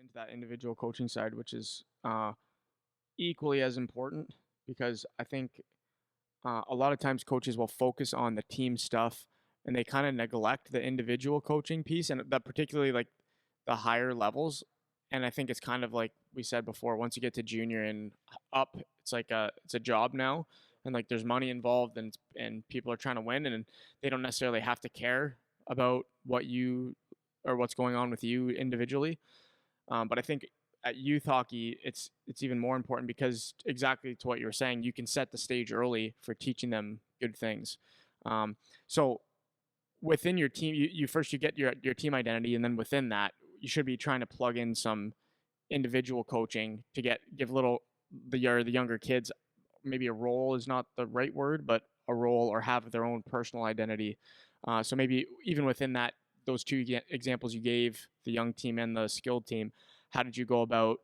into that individual coaching side, which is equally as important because I think a lot of times coaches will focus on the team stuff and they kind of neglect the individual coaching piece and that particularly like the higher levels. And I think it's kind of like we said before, once you get to junior and up, it's a job now, and like there's money involved, and people are trying to win, and they don't necessarily have to care about what you or what's going on with you individually. But I think at youth hockey, it's even more important because exactly to what you were saying, you can set the stage early for teaching them good things. So within your team, you first you get your team identity, and then within that, you should be trying to plug in some individual coaching to give the younger kids maybe a role is not the right word, but a role or have their own personal identity. So maybe even within that, those two examples you gave, the young team and the skilled team, how did you go about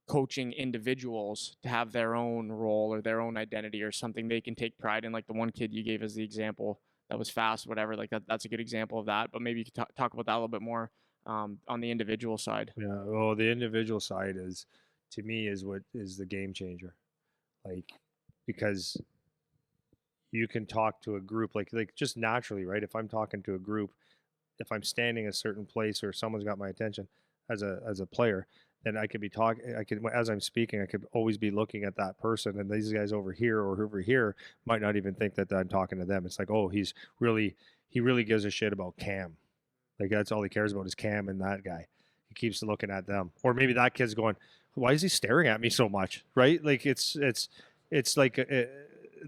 coaching individuals to have their own role or their own identity or something they can take pride in? Like the one kid you gave as the example that was fast, whatever, like that's a good example of that. But maybe you could talk about that a little bit more on the individual side. Yeah, well, the individual side is, to me, is what is the game changer. Like, because you can talk to a group like just naturally, right? If I'm talking to a group, if I'm standing a certain place or someone's got my attention as a player, then I could be talking. I could, as I'm speaking, I could always be looking at that person, and these guys over here or over here might not even think that I'm talking to them. It's like, oh, he really gives a shit about Cam. Like that's all he cares about is Cam and that guy. He keeps looking at them, or maybe that kid's going, "Why is he staring at me so much?" Right? Like it's like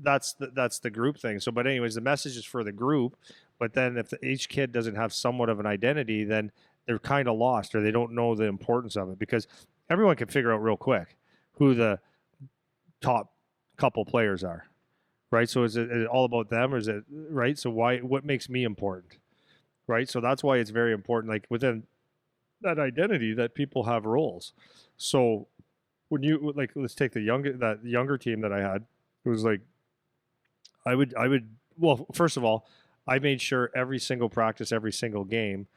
that's the group thing. So, but anyways, the message is for the group. But then if each kid doesn't have somewhat of an identity, then they're kind of lost, or they don't know the importance of it, because everyone can figure out real quick who the top couple players are, right? So is it all about them, or is it right? So what makes me important, right? So that's why it's very important, like within that identity, that people have roles. So when you like, let's take that younger team that I had, it was like I would well, first of all, I made sure every single practice, every single game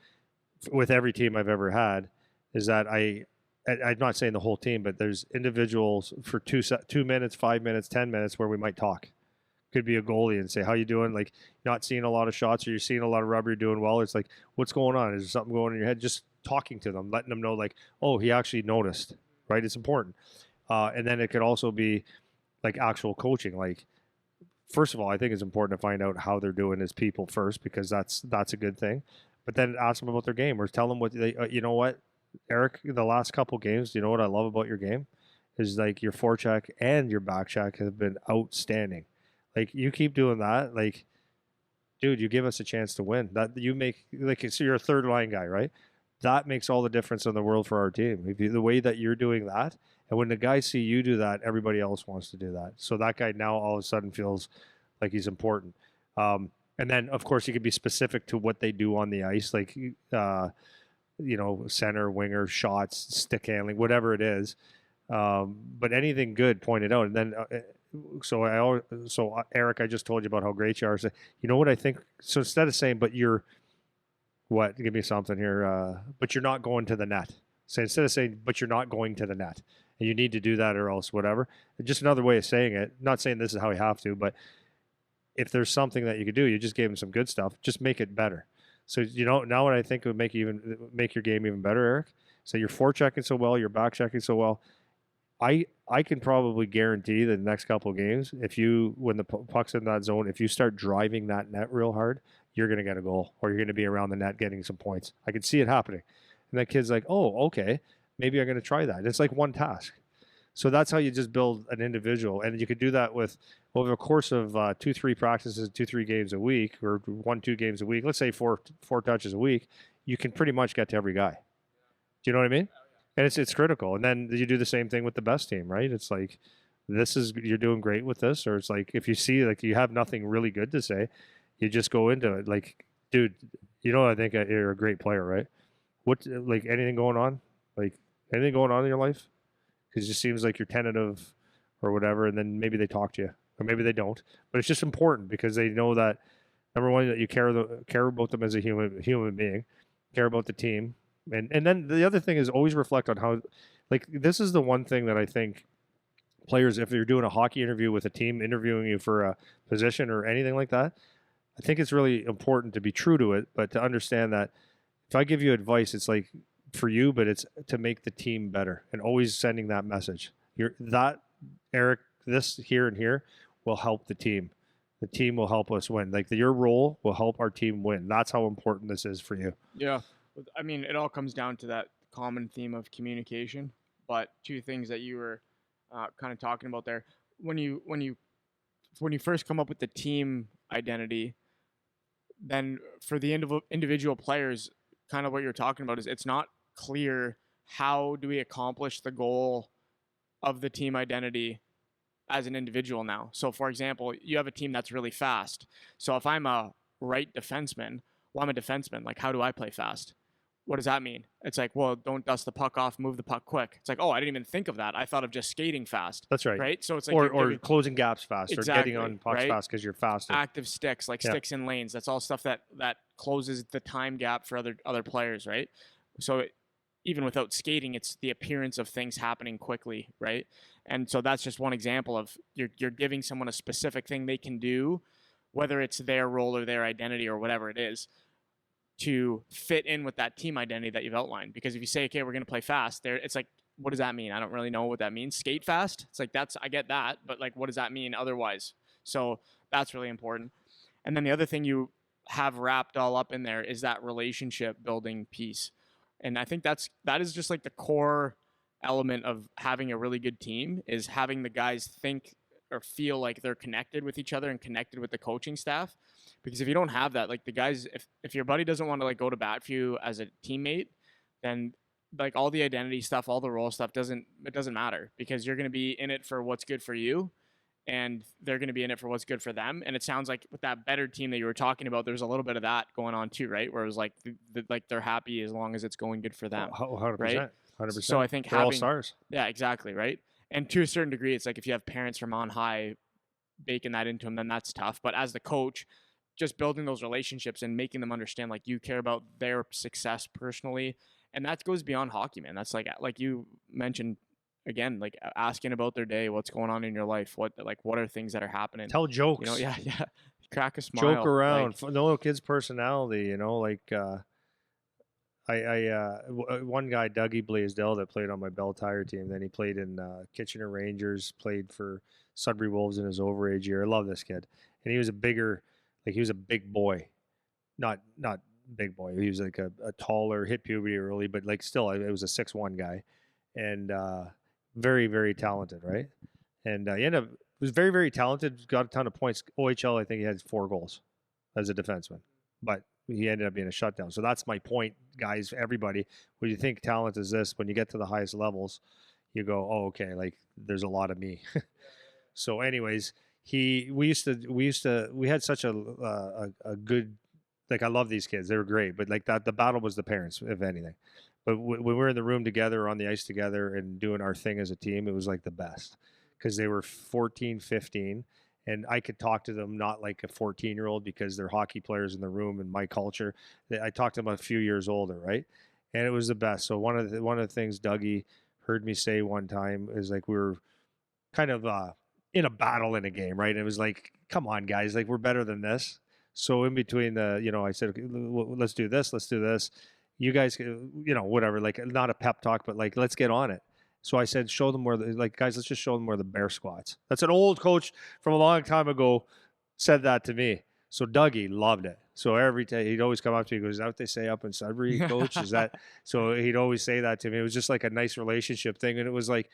with every team I've ever had is that I'm not saying the whole team, but there's individuals for 2 minutes, 5 minutes, 10 minutes where we might talk. Could be a goalie and say, "How you doing?" Like, not seeing a lot of shots, or you're seeing a lot of rubber, you're doing well. It's like, what's going on? Is there something going on in your head? Just talking to them, letting them know, like, oh, he actually noticed. Right? It's important. And then it could also be like actual coaching. Like, first of all, I think it's important to find out how they're doing as people first, because that's a good thing. But then ask them about their game, or tell them what they, you know what, Eric, the last couple games, you know what I love about your game is like your forecheck and your back check have been outstanding. Like, you keep doing that, like, dude, you give us a chance to win. That you make, like, so you're a third line guy, right? That makes all the difference in the world for our team. If you, the way that you're doing that, and when the guys see you do that, everybody else wants to do that. So that guy now all of a sudden feels like he's important. And then, of course, you can be specific to what they do on the ice, like, center, winger, shots, stick handling, whatever it is. But anything good, point it out. And then, Eric, I just told you about how great you are. So, you know what I think? So instead of saying, but you're what? Give me something here. But you're not going to the net. So instead of saying, but you're not going to the net, and you need to do that or else whatever. Just another way of saying it. Not saying this is how you have to, but if there's something that you could do, you just gave him some good stuff. Just make it better. So, now what I think would make your game even better, Eric. So you're forechecking so well, you're back checking so well. I can probably guarantee that the next couple of games, when the puck's in that zone, if you start driving that net real hard, you're going to get a goal, or you're going to be around the net getting some points. I can see it happening. And that kid's like, oh, okay, maybe I'm going to try that. It's like one task. So that's how you just build an individual. And you could do that with, over the course of 2-3 practices, 2-3 games a week, or 1-2 games a week, let's say four touches a week, you can pretty much get to every guy. Do you know what I mean? And it's critical. And then you do the same thing with the best team, right? It's like, you're doing great with this. Or it's like, if you see like you have nothing really good to say, you just go into it. Like, dude, I think you're a great player, right? What, like, anything going on? Like, anything going on in your life? Because it just seems like you're tentative or whatever, and then maybe they talk to you, or maybe they don't. But it's just important because they know that, number one, that you care about them as a human being, care about the team, And then the other thing is always reflect on how, like, this is the one thing that I think players, if you're doing a hockey interview with a team interviewing you for a position or anything like that, I think it's really important to be true to it, but to understand that if I give you advice, it's like for you, but it's to make the team better, and always sending that message. You're that, Eric, this here and here will help the team. The team will help us win. Like your role will help our team win. That's how important this is for you. Yeah. I mean, it all comes down to that common theme of communication. But two things that you were kind of talking about there. When you first come up with the team identity, then for the individual players, kind of what you're talking about is it's not clear how do we accomplish the goal of the team identity as an individual now. So, for example, you have a team that's really fast. So, if I'm a right defenseman, well, I'm a defenseman. Like, how do I play fast? What does that mean? It's like, well, don't dust the puck off, move the puck quick. It's like, oh, I didn't even think of that. I thought of just skating fast. That's right. Right. So it's like, or closing gaps fast, exactly, or getting on pucks right? fast because you're faster. Active sticks, like sticks in lanes. That's all stuff that closes the time gap for other players, right? So even without skating, it's the appearance of things happening quickly, right? And so that's just one example of you're giving someone a specific thing they can do, whether it's their role or their identity or whatever it is, to fit in with that team identity that you've outlined. Because if you say, okay, we're going to play fast, there, it's like, what does that mean? I don't really know what that means. Skate fast? It's like, I get that, but like, what does that mean otherwise? So that's really important. And then the other thing you have wrapped all up in there is that relationship building piece. And I think that is just like the core element of having a really good team, is having the guys think or feel like they're connected with each other and connected with the coaching staff. Because if you don't have that, like the guys, if your buddy doesn't want to like go to bat for you as a teammate, then like all the identity stuff, all the role stuff doesn't matter, because you're going to be in it for what's good for you, and they're going to be in it for what's good for them. And it sounds like with that better team that you were talking about, there's a little bit of that going on too, right? Where it was like like they're happy as long as it's going good for them, 100%, right? 100%. So I think they're all stars. Yeah, exactly, right. And to a certain degree, it's like if you have parents from on high baking that into them, then that's tough. But as the coach, just building those relationships and making them understand like you care about their success personally, and that goes beyond hockey, man. That's like you mentioned again, like asking about their day, what's going on in your life, what are ththings that are happening. Tell jokes. You know, yeah, crack a smile, joke around. Like, know a kid's personality. You know, like one guy, Dougie Blaisdell, that played on my Bell Tire team. Then he played in Kitchener Rangers, played for Sudbury Wolves in his overage year. I love this kid, and he was he was a big boy, not big boy. He was like a taller, hit puberty early, but like still, it was a 6'1" guy, and very, very talented, right? And he ended up was very, very talented. Got a ton of points. OHL, I think he had 4 goals as a defenseman, but he ended up being a shutdown. So that's my point, guys. Everybody, when you think talent is this, when you get to the highest levels, you go, oh, okay, like there's a lot of me. So, anyways. We had such a good, like, I love these kids. They were great, but like that, the battle was the parents, if anything. But when we were in the room together, on the ice together, and doing our thing as a team, it was like the best, because they were 14, 15, and I could talk to them not like a 14-year-old, because they're hockey players in the room and my culture. I talked to them a few years older, right? And it was the best. So one of the things Dougie heard me say one time is like, we were kind of in a battle in a game, right? And it was like, come on, guys, like we're better than this. So in between I said, okay, let's do this. You guys, whatever, like not a pep talk, but like, let's get on it. So I said, show them where guys, let's just show them where the bear squats. That's an old coach from a long time ago said that to me. So Dougie loved it. So every day he'd always come up to me, he goes, is that what they say up in Sudbury, coach? Is that? So he'd always say that to me. It was just like a nice relationship thing. And it was like,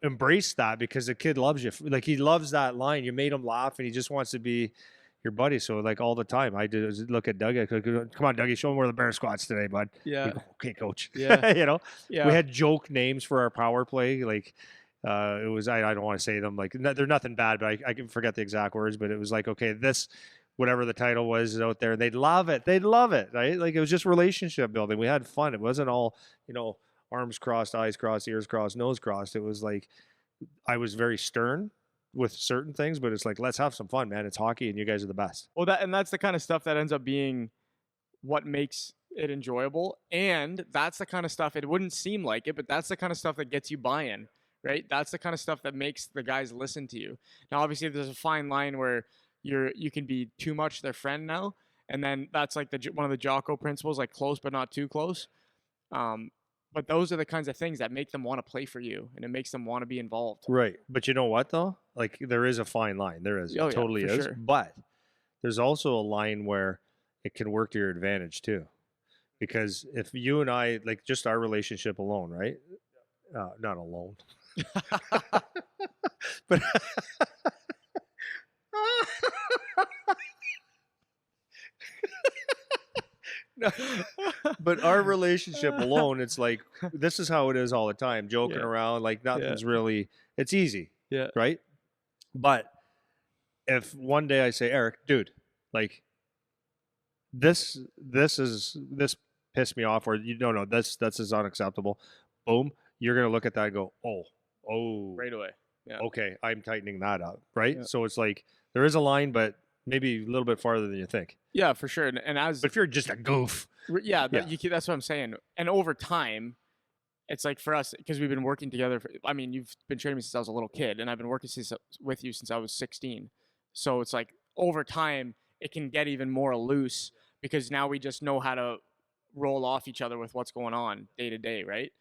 embrace that, because the kid loves you. Like, he loves that line. You made him laugh, and he just wants to be your buddy. So like all the time, I did look at Dougie. Come on, Dougie, show him where the bear squats today, bud. Yeah. Go, okay, coach. Yeah. We had joke names for our power play. Like it was, I don't want to say them. Like they're nothing bad, but I can forget the exact words. But it was like, okay, this, whatever the title was, is out there, and they'd love it. Right? Like, it was just relationship building. We had fun. It wasn't all, arms crossed, eyes crossed, ears crossed, nose crossed. It was like, I was very stern with certain things, but it's like, let's have some fun, man. It's hockey, and you guys are the best. Well, that's the kind of stuff that ends up being what makes it enjoyable. And that's the kind of stuff, it wouldn't seem like it, but that's the kind of stuff that gets you buy-in, right? That's the kind of stuff that makes the guys listen to you. Now, obviously, there's a fine line where you can be too much their friend now, and then that's like one of the Jocko principles, like close but not too close. Um, but those are the kinds of things that make them want to play for you, and it makes them want to be involved. Right. But you know what though? Like there is a fine line. There is. Oh It yeah, totally for is. sure. But there's also a line where it can work to your advantage too. Because if you and I, like just our relationship alone, right? Not alone, but no, but our relationship alone, it's like this is how it is all the time, joking Yeah, around, like yeah, nothing's really, it's easy, yeah, right? But if one day I say, Eric, dude, like this pissed me off, or you don't know, this is unacceptable. Boom, you're gonna look at that and go, oh, right away. Yeah, okay, I'm tightening that up, right? yeah, So it's like there is a line, but maybe a little bit farther than you think. yeah, for sure. And as But if you're just a goof, yeah, yeah, that's what I'm saying. And over time, it's like for us because we've been working together. I mean, you've been training me since I was a little kid, and I've been working with you since I was 16. So it's like over time, it can get even more loose because now we just know how to roll off each other with what's going on day to day, right?